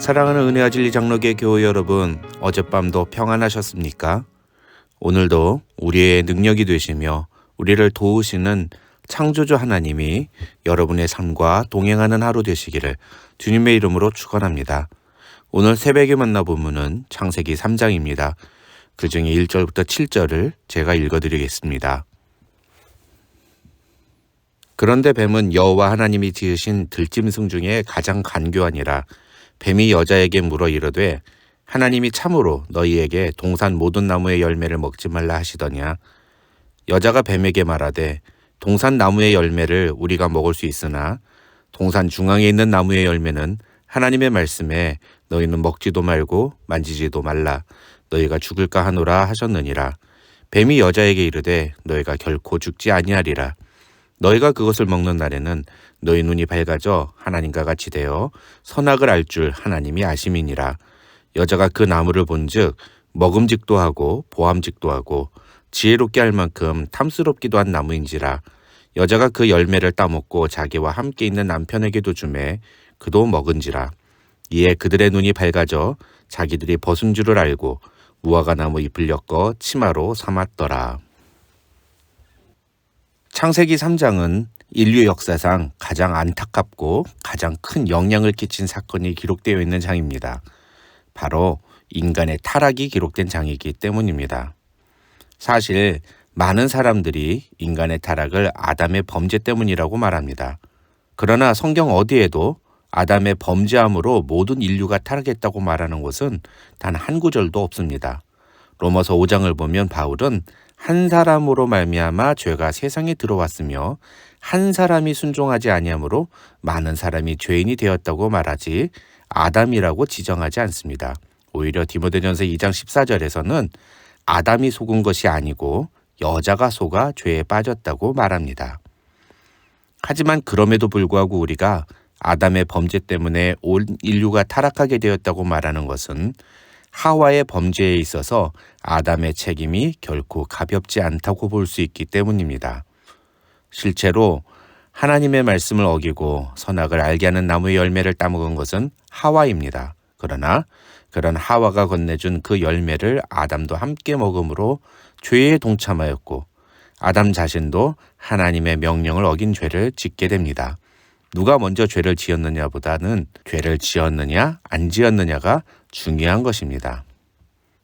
사랑하는 은혜와 진리 장로교 교우 여러분, 어젯밤도 평안하셨습니까? 오늘도 우리의 능력이 되시며 우리를 도우시는 창조주 하나님이 여러분의 삶과 동행하는 하루 되시기를 주님의 이름으로 축원합니다. 오늘 새벽에 만나 본문은 창세기 3장입니다. 그 중에 1절부터 7절을 제가 읽어드리겠습니다. 그런데 뱀은 여호와 하나님이 지으신 들짐승 중에 가장 간교하니라. 뱀이 여자에게 물어 이르되 하나님이 참으로 너희에게 동산 모든 나무의 열매를 먹지 말라 하시더냐. 여자가 뱀에게 말하되 동산 나무의 열매를 우리가 먹을 수 있으나 동산 중앙에 있는 나무의 열매는 하나님의 말씀에 너희는 먹지도 말고 만지지도 말라 너희가 죽을까 하노라 하셨느니라. 뱀이 여자에게 이르되 너희가 결코 죽지 아니하리라. 너희가 그것을 먹는 날에는 너희 눈이 밝아져 하나님과 같이 되어 선악을 알 줄 하나님이 아심이니라. 여자가 그 나무를 본즉 먹음직도 하고 보암직도 하고 지혜롭게 할 만큼 탐스럽기도 한 나무인지라. 여자가 그 열매를 따먹고 자기와 함께 있는 남편에게도 주매 그도 먹은지라. 이에 그들의 눈이 밝아져 자기들이 벗은 줄을 알고 무화과 나무 잎을 엮어 치마로 삼았더라. 창세기 3장은 인류 역사상 가장 안타깝고 가장 큰 영향을 끼친 사건이 기록되어 있는 장입니다. 바로 인간의 타락이 기록된 장이기 때문입니다. 사실 많은 사람들이 인간의 타락을 아담의 범죄 때문이라고 말합니다. 그러나 성경 어디에도 아담의 범죄함으로 모든 인류가 타락했다고 말하는 곳은 단 한 구절도 없습니다. 로마서 5장을 보면 바울은 한 사람으로 말미암아 죄가 세상에 들어왔으며 한 사람이 순종하지 아니하므로 많은 사람이 죄인이 되었다고 말하지 아담이라고 지정하지 않습니다. 오히려 디모데전서 2장 14절에서는 아담이 속은 것이 아니고 여자가 속아 죄에 빠졌다고 말합니다. 하지만 그럼에도 불구하고 우리가 아담의 범죄 때문에 온 인류가 타락하게 되었다고 말하는 것은 하와의 범죄에 있어서 아담의 책임이 결코 가볍지 않다고 볼 수 있기 때문입니다. 실제로 하나님의 말씀을 어기고 선악을 알게 하는 나무의 열매를 따먹은 것은 하와입니다. 그러나 그런 하와가 건네준 그 열매를 아담도 함께 먹음으로 죄에 동참하였고 아담 자신도 하나님의 명령을 어긴 죄를 짓게 됩니다. 누가 먼저 죄를 지었느냐보다는 죄를 지었느냐 안 지었느냐가 중요한 것입니다.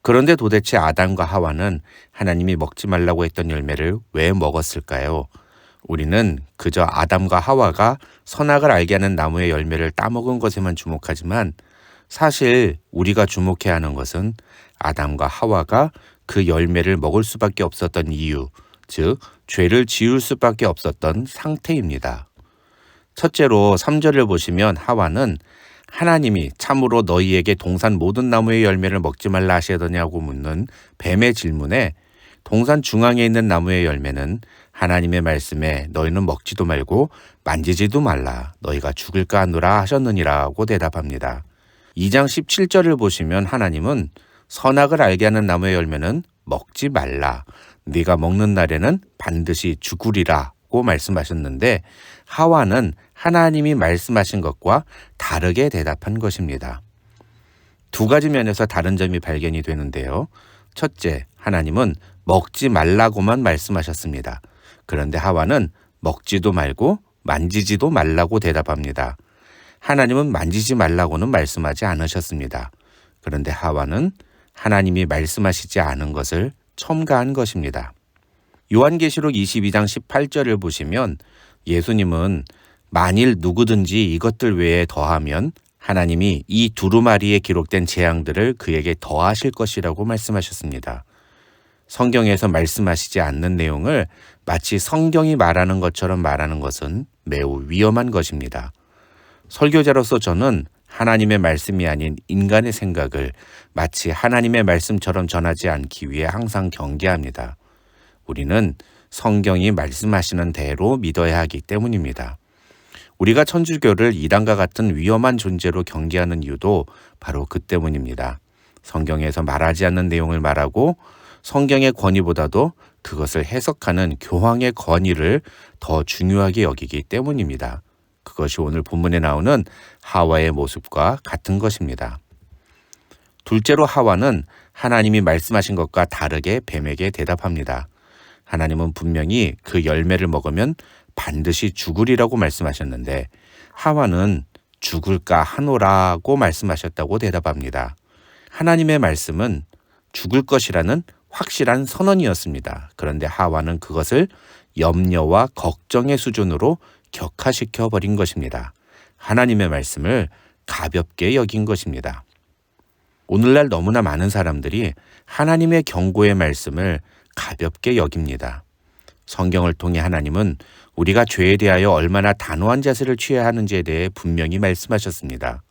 그런데 도대체 아담과 하와는 하나님이 먹지 말라고 했던 열매를 왜 먹었을까요? 우리는 그저 아담과 하와가 선악을 알게 하는 나무의 열매를 따먹은 것에만 주목하지만 사실 우리가 주목해야 하는 것은 아담과 하와가 그 열매를 먹을 수밖에 없었던 이유, 즉 죄를 지을 수밖에 없었던 상태입니다. 첫째로 3절을 보시면 하와는 하나님이 참으로 너희에게 동산 모든 나무의 열매를 먹지 말라 하시더냐고 묻는 뱀의 질문에 동산 중앙에 있는 나무의 열매는 하나님의 말씀에 너희는 먹지도 말고 만지지도 말라 너희가 죽을까 하노라 하셨느니라고 대답합니다. 2장 17절을 보시면 하나님은 선악을 알게 하는 나무의 열매는 먹지 말라 네가 먹는 날에는 반드시 죽으리라고 말씀하셨는데 하와는 하나님이 말씀하신 것과 다르게 대답한 것입니다. 두 가지 면에서 다른 점이 발견이 되는데요. 첫째, 하나님은 먹지 말라고만 말씀하셨습니다. 그런데 하와는 먹지도 말고 만지지도 말라고 대답합니다. 하나님은 만지지 말라고는 말씀하지 않으셨습니다. 그런데 하와는 하나님이 말씀하시지 않은 것을 첨가한 것입니다. 요한계시록 22장 18절을 보시면 예수님은 만일 누구든지 이것들 외에 더하면 하나님이 이 두루마리에 기록된 재앙들을 그에게 더하실 것이라고 말씀하셨습니다. 성경에서 말씀하시지 않는 내용을 마치 성경이 말하는 것처럼 말하는 것은 매우 위험한 것입니다. 설교자로서 저는 하나님의 말씀이 아닌 인간의 생각을 마치 하나님의 말씀처럼 전하지 않기 위해 항상 경계합니다. 우리는 성경이 말씀하시는 대로 믿어야 하기 때문입니다. 우리가 천주교를 이단과 같은 위험한 존재로 경계하는 이유도 바로 그 때문입니다. 성경에서 말하지 않는 내용을 말하고 성경의 권위보다도 그것을 해석하는 교황의 권위를 더 중요하게 여기기 때문입니다. 그것이 오늘 본문에 나오는 하와의 모습과 같은 것입니다. 둘째로 하와는 하나님이 말씀하신 것과 다르게 뱀에게 대답합니다. 하나님은 분명히 그 열매를 먹으면 반드시 죽으리라고 말씀하셨는데 하와는 죽을까 하노라고 말씀하셨다고 대답합니다. 하나님의 말씀은 죽을 것이라는 확실한 선언이었습니다. 그런데 하와는 그것을 염려와 걱정의 수준으로 격화시켜 버린 것입니다. 하나님의 말씀을 가볍게 여긴 것입니다. 오늘날 너무나 많은 사람들이 하나님의 경고의 말씀을 가볍게 여깁니다. 성경을 통해 하나님은 우리가 죄에 대하여 얼마나 단호한 자세를 취해야 하는지에 대해 분명히 말씀하셨습니다.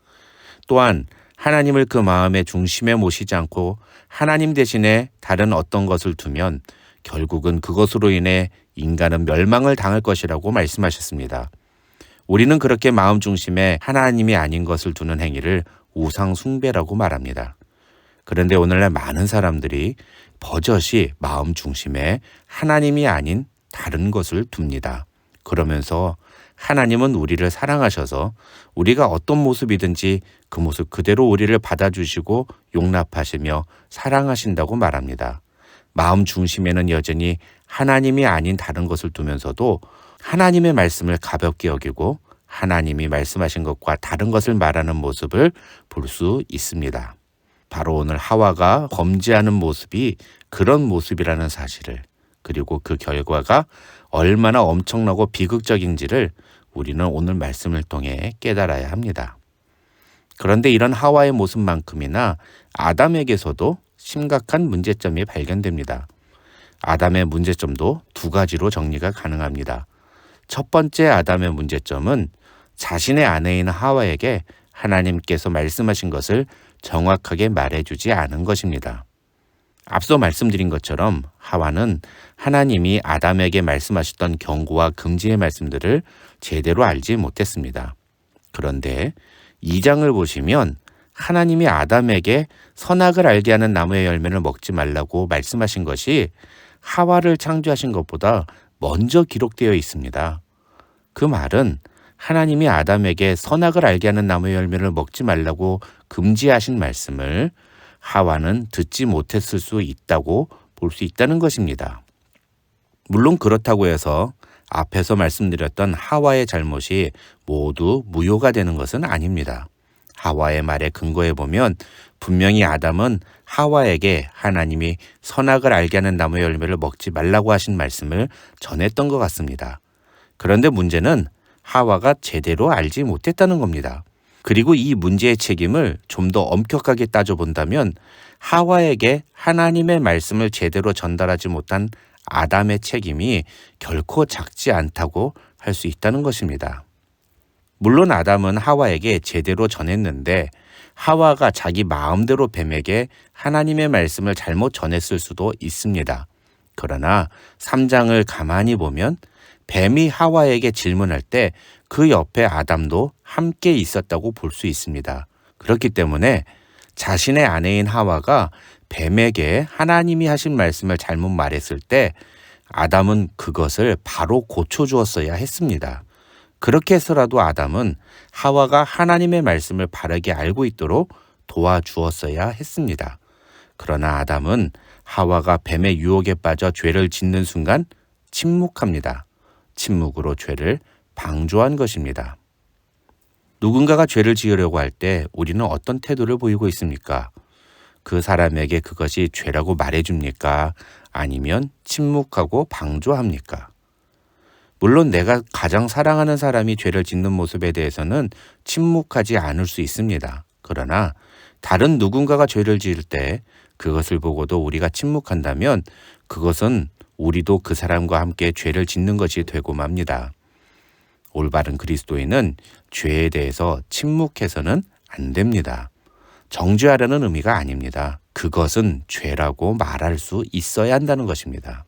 또한 하나님을 그 마음의 중심에 모시지 않고 하나님 대신에 다른 어떤 것을 두면 결국은 그것으로 인해 인간은 멸망을 당할 것이라고 말씀하셨습니다. 우리는 그렇게 마음 중심에 하나님이 아닌 것을 두는 행위를 우상 숭배라고 말합니다. 그런데 오늘날 많은 사람들이 버젓이 마음 중심에 하나님이 아닌 다른 것을 둡니다. 그러면서 하나님은 우리를 사랑하셔서 우리가 어떤 모습이든지 그 모습 그대로 우리를 받아주시고 용납하시며 사랑하신다고 말합니다. 마음 중심에는 여전히 하나님이 아닌 다른 것을 두면서도 하나님의 말씀을 가볍게 여기고 하나님이 말씀하신 것과 다른 것을 말하는 모습을 볼 수 있습니다. 바로 오늘 하와가 범죄하는 모습이 그런 모습이라는 사실을, 그리고 그 결과가 얼마나 엄청나고 비극적인지를 우리는 오늘 말씀을 통해 깨달아야 합니다. 그런데 이런 하와의 모습만큼이나 아담에게서도 심각한 문제점이 발견됩니다. 아담의 문제점도 두 가지로 정리가 가능합니다. 첫 번째 아담의 문제점은 자신의 아내인 하와에게 하나님께서 말씀하신 것을 정확하게 말해주지 않은 것입니다. 앞서 말씀드린 것처럼 하와는 하나님이 아담에게 말씀하셨던 경고와 금지의 말씀들을 제대로 알지 못했습니다. 그런데 2장을 보시면 하나님이 아담에게 선악을 알게 하는 나무의 열매를 먹지 말라고 말씀하신 것이 하와를 창조하신 것보다 먼저 기록되어 있습니다. 그 말은 하나님이 아담에게 선악을 알게 하는 나무의 열매를 먹지 말라고 금지하신 말씀을 하와는 듣지 못했을 수 있다고 볼 수 있다는 것입니다. 물론 그렇다고 해서 앞에서 말씀드렸던 하와의 잘못이 모두 무효가 되는 것은 아닙니다. 하와의 말에 근거해 보면 분명히 아담은 하와에게 하나님이 선악을 알게 하는 나무의 열매를 먹지 말라고 하신 말씀을 전했던 것 같습니다. 그런데 문제는 하와가 제대로 알지 못했다는 겁니다. 그리고 이 문제의 책임을 좀 더 엄격하게 따져본다면 하와에게 하나님의 말씀을 제대로 전달하지 못한 아담의 책임이 결코 작지 않다고 할 수 있다는 것입니다. 물론 아담은 하와에게 제대로 전했는데 하와가 자기 마음대로 뱀에게 하나님의 말씀을 잘못 전했을 수도 있습니다. 그러나 3장을 가만히 보면 뱀이 하와에게 질문할 때 그 옆에 아담도 함께 있었다고 볼 수 있습니다. 그렇기 때문에 자신의 아내인 하와가 뱀에게 하나님이 하신 말씀을 잘못 말했을 때 아담은 그것을 바로 고쳐주었어야 했습니다. 그렇게 해서라도 아담은 하와가 하나님의 말씀을 바르게 알고 있도록 도와주었어야 했습니다. 그러나 아담은 하와가 뱀의 유혹에 빠져 죄를 짓는 순간 침묵합니다. 침묵으로 죄를 방조한 것입니다. 누군가가 죄를 지으려고 할 때 우리는 어떤 태도를 보이고 있습니까? 그 사람에게 그것이 죄라고 말해줍니까? 아니면 침묵하고 방조합니까? 물론 내가 가장 사랑하는 사람이 죄를 짓는 모습에 대해서는 침묵하지 않을 수 있습니다. 그러나 다른 누군가가 죄를 지을 때 그것을 보고도 우리가 침묵한다면 그것은 우리도 그 사람과 함께 죄를 짓는 것이 되고 맙니다. 올바른 그리스도인은 죄에 대해서 침묵해서는 안 됩니다. 정죄하려는 의미가 아닙니다. 그것은 죄라고 말할 수 있어야 한다는 것입니다.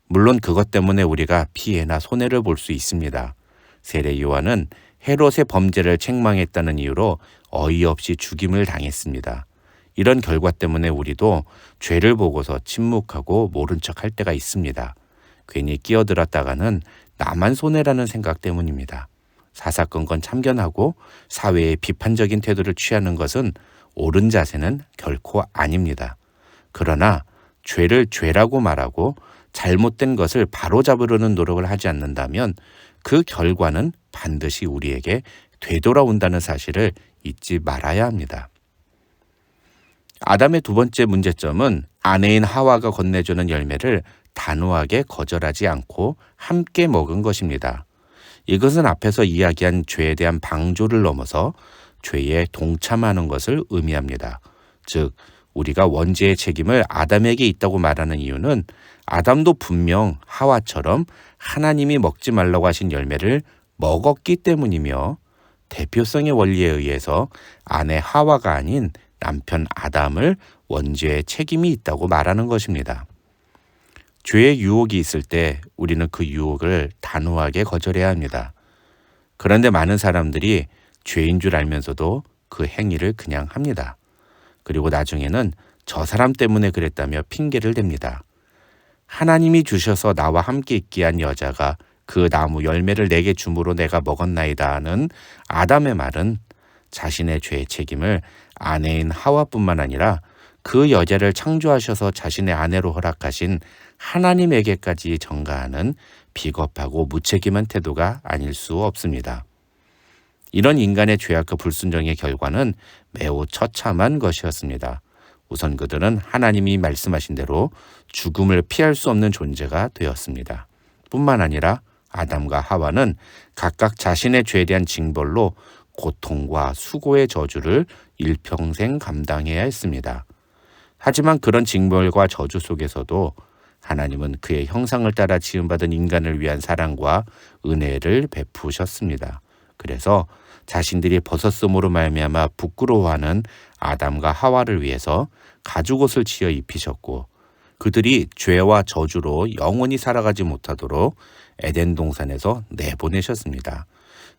물론 그것 때문에 우리가 피해나 손해를 볼 수 있습니다. 세례 요한은 헤롯의 범죄를 책망했다는 이유로 어이없이 죽임을 당했습니다. 이런 결과 때문에 우리도 죄를 보고서 침묵하고 모른 척 할 때가 있습니다. 괜히 끼어들었다가는 나만 손해라는 생각 때문입니다. 사사건건 참견하고 사회에 비판적인 태도를 취하는 것은 옳은 자세는 결코 아닙니다. 그러나 죄를 죄라고 말하고 잘못된 것을 바로잡으려는 노력을 하지 않는다면 그 결과는 반드시 우리에게 되돌아온다는 사실을 잊지 말아야 합니다. 아담의 두 번째 문제점은 아내인 하와가 건네주는 열매를 단호하게 거절하지 않고 함께 먹은 것입니다. 이것은 앞에서 이야기한 죄에 대한 방조를 넘어서 죄에 동참하는 것을 의미합니다. 즉, 우리가 원죄의 책임을 아담에게 있다고 말하는 이유는 아담도 분명 하와처럼 하나님이 먹지 말라고 하신 열매를 먹었기 때문이며 대표성의 원리에 의해서 아내 하와가 아닌 남편 아담을 원죄의 책임이 있다고 말하는 것입니다. 죄의 유혹이 있을 때 우리는 그 유혹을 단호하게 거절해야 합니다. 그런데 많은 사람들이 죄인 줄 알면서도 그 행위를 그냥 합니다. 그리고 나중에는 저 사람 때문에 그랬다며 핑계를 댑니다. 하나님이 주셔서 나와 함께 있게 한 여자가 그 나무 열매를 내게 줌으로 내가 먹었나이다 하는 아담의 말은 자신의 죄의 책임을 아내인 하와뿐만 아니라 그 여자를 창조하셔서 자신의 아내로 허락하신 하나님에게까지 전가하는 비겁하고 무책임한 태도가 아닐 수 없습니다. 이런 인간의 죄악과 불순종의 결과는 매우 처참한 것이었습니다. 우선 그들은 하나님이 말씀하신 대로 죽음을 피할 수 없는 존재가 되었습니다. 뿐만 아니라 아담과 하와는 각각 자신의 죄에 대한 징벌로 고통과 수고의 저주를 일평생 감당해야 했습니다. 하지만 그런 징벌과 저주 속에서도 하나님은 그의 형상을 따라 지음받은 인간을 위한 사랑과 은혜를 베푸셨습니다. 그래서 자신들이 벗었음으로 말미암아 부끄러워하는 아담과 하와를 위해서 가죽옷을 지어 입히셨고 그들이 죄와 저주로 영원히 살아가지 못하도록 에덴 동산에서 내보내셨습니다.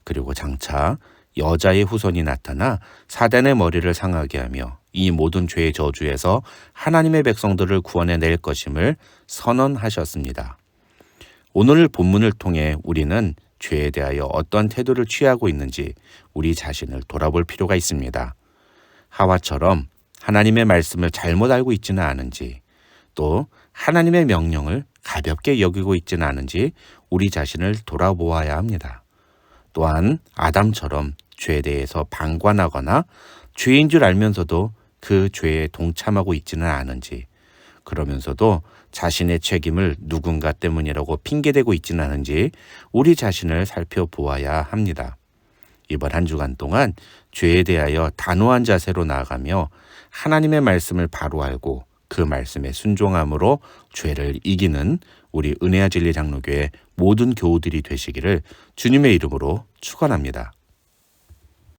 그리고 장차 여자의 후손이 나타나 사단의 머리를 상하게 하며 이 모든 죄의 저주에서 하나님의 백성들을 구원해낼 것임을 선언하셨습니다. 오늘 본문을 통해 우리는 죄에 대하여 어떠한 태도를 취하고 있는지 우리 자신을 돌아볼 필요가 있습니다. 하와처럼 하나님의 말씀을 잘못 알고 있지는 않은지 또 하나님의 명령을 가볍게 여기고 있지는 않은지 우리 자신을 돌아보아야 합니다. 또한 아담처럼 죄에 대해서 방관하거나 죄인 줄 알면서도 그 죄에 동참하고 있지는 않은지 그러면서도 자신의 책임을 누군가 때문이라고 핑계대고 있지는 않은지 우리 자신을 살펴보아야 합니다. 이번 한 주간 동안 죄에 대하여 단호한 자세로 나아가며 하나님의 말씀을 바로 알고 그 말씀에 순종함으로 죄를 이기는 우리 은혜와 진리 장로교회 모든 교우들이 되시기를 주님의 이름으로 축원합니다.